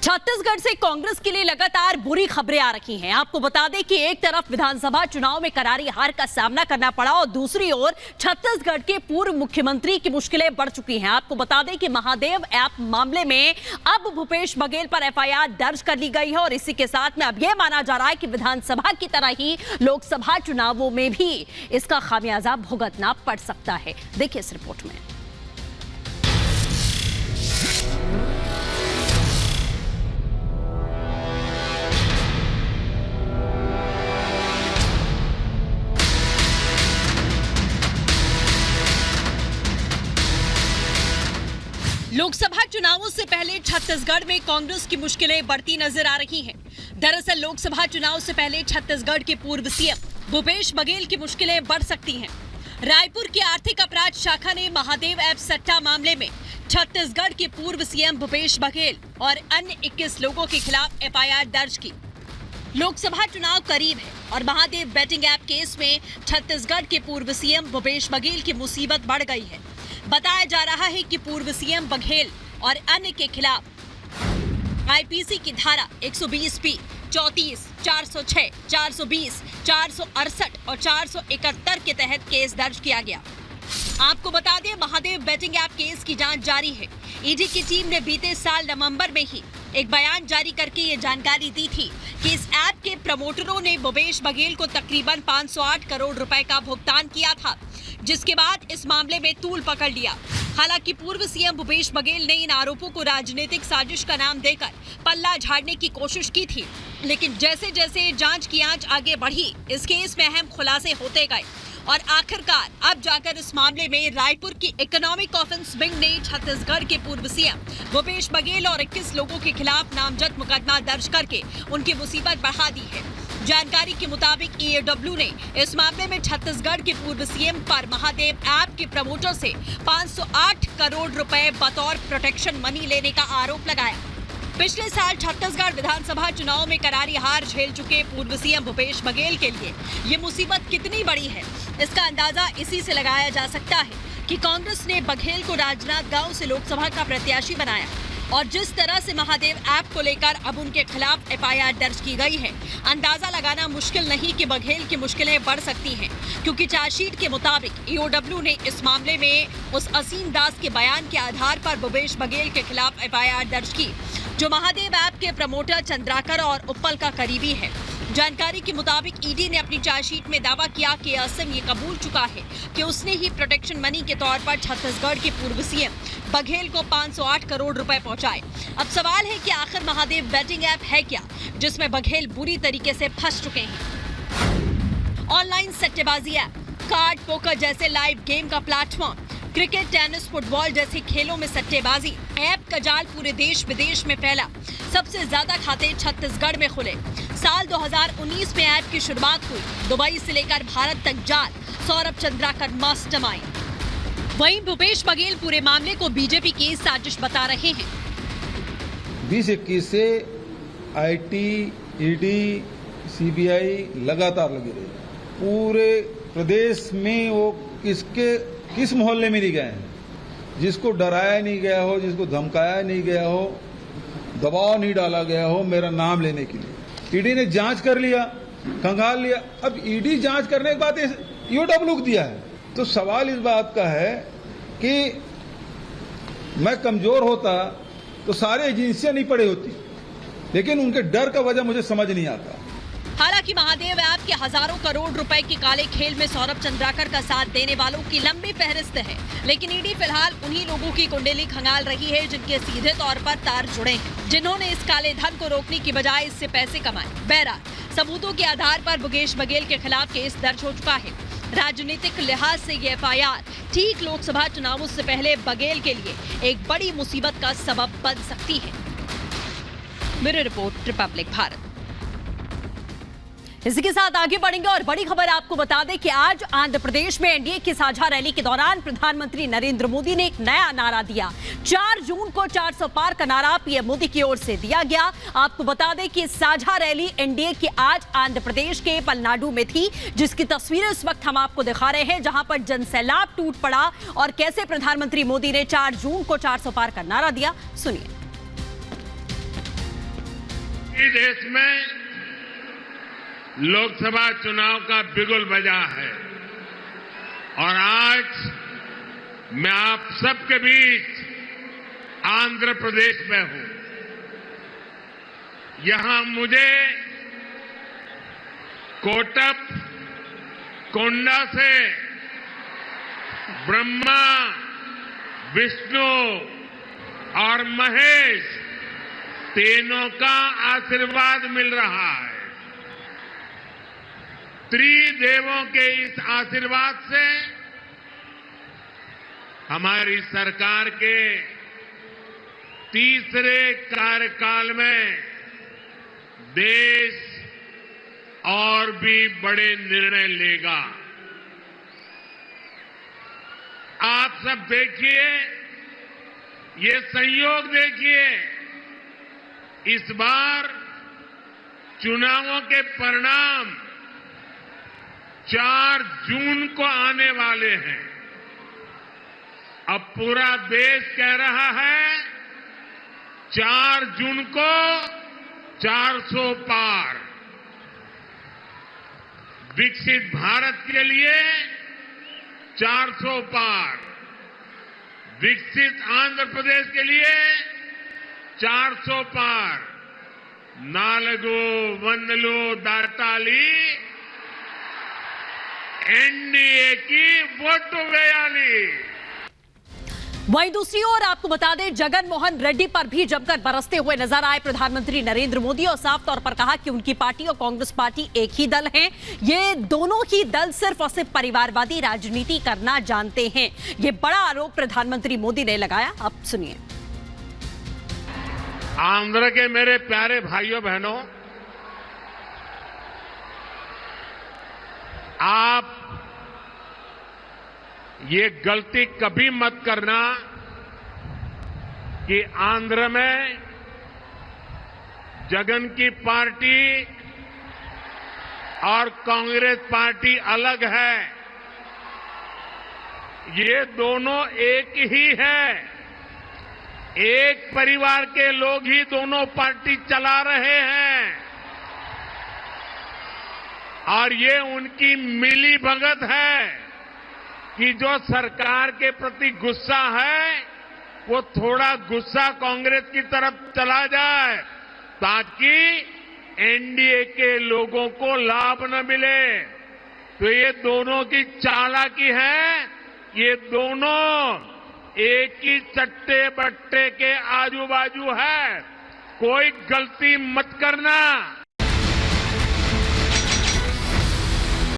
छत्तीसगढ़ से कांग्रेस के लिए लगातार बुरी खबरें आ रही हैं। आपको बता दें कि एक तरफ विधानसभा चुनाव में करारी हार का सामना करना पड़ा और दूसरी ओर छत्तीसगढ़ के पूर्व मुख्यमंत्री की मुश्किलें बढ़ चुकी हैं। आपको बता दें कि महादेव ऐप मामले में अब भूपेश बघेल पर एफआईआर दर्ज कर ली गई है और इसी के साथ में अब यह माना जा रहा है कि विधानसभा की तरह ही लोकसभा चुनावों में भी इसका खामियाजा भुगतना पड़ सकता है। देखिए इस रिपोर्ट में। लोकसभा चुनावों से पहले छत्तीसगढ़ में कांग्रेस की मुश्किलें बढ़ती नजर आ रही हैं। दरअसल लोकसभा चुनाव से पहले छत्तीसगढ़ के पूर्व सीएम भूपेश बघेल की मुश्किलें बढ़ सकती हैं। रायपुर की आर्थिक अपराध शाखा ने महादेव ऐप सट्टा मामले में छत्तीसगढ़ के पूर्व सीएम भूपेश बघेल और अन्य 21 लोगों के खिलाफ एफआईआर दर्ज की। लोकसभा चुनाव करीब है और महादेव बेटिंग ऐप केस में छत्तीसगढ़ के पूर्व सीएम भूपेश बघेल की मुसीबत बढ़ गई है। बताया जा रहा है कि पूर्व सीएम बघेल और अन्य के खिलाफ आईपीसी की धारा 120B, 34, 406, 420, 468 और 471 के तहत केस दर्ज किया गया। आपको बता दें महादेव बेटिंग ऐप केस की जांच जारी है। ईडी की टीम ने बीते साल नवंबर में ही एक बयान जारी करके ये जानकारी दी थी कि इस ऐप के प्रमोटरों ने भूपेश बघेल को तकरीबन 508 करोड़ रुपए का भुगतान किया था, जिसके बाद इस मामले में तूल पकड़ लिया। हालांकि पूर्व सीएम भूपेश बघेल ने इन आरोपों को राजनीतिक साजिश का नाम देकर पल्ला झाड़ने की कोशिश की थी, लेकिन जैसे जैसे जांच की आंच आगे बढ़ी इस केस में अहम खुलासे होते गए और आखिरकार अब जाकर इस मामले में रायपुर की इकोनॉमिक ऑफेंस विंग ने छत्तीसगढ़ के पूर्व सीएम भूपेश बघेल और 21 लोगों के खिलाफ नामजद मुकदमा दर्ज करके उनकी मुसीबत बढ़ा दी है। जानकारी के मुताबिक ईओडब्ल्यू ने इस मामले में छत्तीसगढ़ के पूर्व सीएम पर महादेव ऐप के प्रमोटर से 508 करोड़ रुपए बतौर प्रोटेक्शन मनी लेने का आरोप लगाया। पिछले साल छत्तीसगढ़ विधानसभा चुनाव में करारी हार झेल चुके पूर्व सीएम भूपेश बघेल के लिए ये मुसीबत कितनी बड़ी है, इसका अंदाजा इसी से लगाया जा सकता है कि कांग्रेस ने बघेल को राजनांदगांव से लोकसभा का प्रत्याशी बनाया और जिस तरह से महादेव ऐप को लेकर अब उनके खिलाफ एफआईआर दर्ज की गई है, अंदाजा लगाना मुश्किल नहीं कि बघेल की मुश्किलें बढ़ सकती हैं, क्योंकि चार्जशीट के मुताबिक ईओडब्ल्यू ने इस मामले में उस असीम दास के बयान के आधार पर भूपेश बघेल के खिलाफ एफआईआर दर्ज की, जो महादेव ऐप के प्रमोटर चंद्राकर और उप्पल का करीबी है। जानकारी के मुताबिक ईडी ने अपनी चार्जशीट में दावा किया कि असीम ये कबूल चुका है कि उसने ही प्रोटेक्शन मनी के तौर पर छत्तीसगढ़ के पूर्व सीएम बघेल को 508 करोड़ रुपए पहुंचाए। अब सवाल है कि आखिर महादेव बेटिंग ऐप है क्या जिसमें बघेल बुरी तरीके से फंस चुके हैं। ऑनलाइन सट्टेबाजी ऐप, कार्ड पोकर जैसे लाइव गेम का प्लेटफॉर्म, क्रिकेट, टेनिस, फुटबॉल जैसे खेलों में सट्टेबाजी ऐप का जाल पूरे देश विदेश में फैला। सबसे ज्यादा खाते छत्तीसगढ़ में खुले। साल 2019 में ऐप की शुरुआत हुई। दुबई से लेकर भारत तक जाल, सौरभ चंद्राकर मास्टरमाइंड। वहीं भूपेश बघेल पूरे मामले को बीजेपी की साजिश बता रहे हैं। 2021 से आईटी, ईडी, सीबीआई लगातार लगी रही। पूरे प्रदेश में वो किस मोहल्ले में नहीं गए हैं जिसको डराया नहीं गया हो, जिसको धमकाया नहीं गया हो, दबाव नहीं डाला गया हो मेरा नाम लेने के लिए। ईडी ने जांच कर लिया, खंगाल लिया। अब ईडी जांच करने के बाद ईओडब्ल्यू को दिया है। तो सवाल इस बात का है कि मैं कमजोर होता तो सारे एजेंसियां नहीं पड़ी होती, लेकिन उनके डर का वजह मुझे समझ नहीं आता। हालांकि महादेव ऐप के हजारों करोड़ रुपए के काले खेल में सौरभ चंद्राकर का साथ देने वालों की लंबी फहरिस्त है, लेकिन ईडी फिलहाल उन्हीं लोगों की कुंडली खंगाल रही है जिनके सीधे तौर पर तार जुड़े हैं, जिन्होंने इस काले धन को रोकने की बजाय इससे पैसे कमाए। बहरहाल सबूतों के आधार पर भूपेश बघेल के खिलाफ केस दर्ज हो चुका है। राजनीतिक लिहाज से ये एफआईआर ठीक लोकसभा चुनावों से पहले बघेल के लिए एक बड़ी मुसीबत का सबब बन सकती है। Bureau report, Republic Bharat. इसी के साथ आगे बढ़ेंगे और बड़ी खबर आपको बता दें कि आज आंध्र प्रदेश में एनडीए की साझा रैली के दौरान प्रधानमंत्री नरेंद्र मोदी ने एक नया नारा दिया। 4 जून को 400 पार का नारा पीएम मोदी की ओर से दिया गया। आपको बता दें कि साझा रैली एनडीए की आज आंध्र प्रदेश के पलनाडु में थी, जिसकी तस्वीरें इस वक्त हम आपको दिखा रहे हैं, जहां पर जनसैलाब टूट पड़ा और कैसे प्रधानमंत्री मोदी ने 4 जून को 400 पार का नारा दिया। सुनिए। इस देश में लोकसभा चुनाव का बिगुल बजा है और आज मैं आप सबके बीच आंध्र प्रदेश में हूं। यहां मुझे कोटप कोंडा से ब्रह्मा, विष्णु और महेश तीनों का आशीर्वाद मिल रहा है। त्रिदेवों के इस आशीर्वाद से हमारी सरकार के तीसरे कार्यकाल में देश और भी बड़े निर्णय लेगा। आप सब देखिए, ये संयोग देखिए, इस बार चुनावों के परिणाम 4 जून को आने वाले हैं। अब पूरा देश कह रहा है 4 जून को 400 पार। विकसित भारत के लिए 400 पार, विकसित आंध्र प्रदेश के लिए 400 पार। नालगो वंदलो दाताली एनडीए की वोट वेयाली। वहीं दूसरी ओर आपको बता दें, जगन मोहन रेड्डी पर भी जमकर बरसते हुए नजर आए प्रधानमंत्री नरेंद्र मोदी और साफ तौर पर कहा कि उनकी पार्टी और कांग्रेस पार्टी एक ही दल हैं। ये दोनों ही दल सिर्फ और सिर्फ परिवारवादी राजनीति करना जानते हैं। ये बड़ा आरोप प्रधानमंत्री मोदी ने लगाया। अब सुनिए। आंध्र के मेरे प्यारे भाइयों बहनों, आप ये गलती कभी मत करना कि आंध्र में जगन की पार्टी और कांग्रेस पार्टी अलग है। ये दोनों एक ही है। एक परिवार के लोग ही दोनों पार्टी चला रहे हैं और ये उनकी मिली भगत है कि जो सरकार के प्रति गुस्सा है वो थोड़ा गुस्सा कांग्रेस की तरफ चला जाए ताकि एनडीए के लोगों को लाभ न मिले। तो ये दोनों की चालाकी है। ये दोनों एक ही चट्टे बट्टे के आजू बाजू है। कोई गलती मत करना।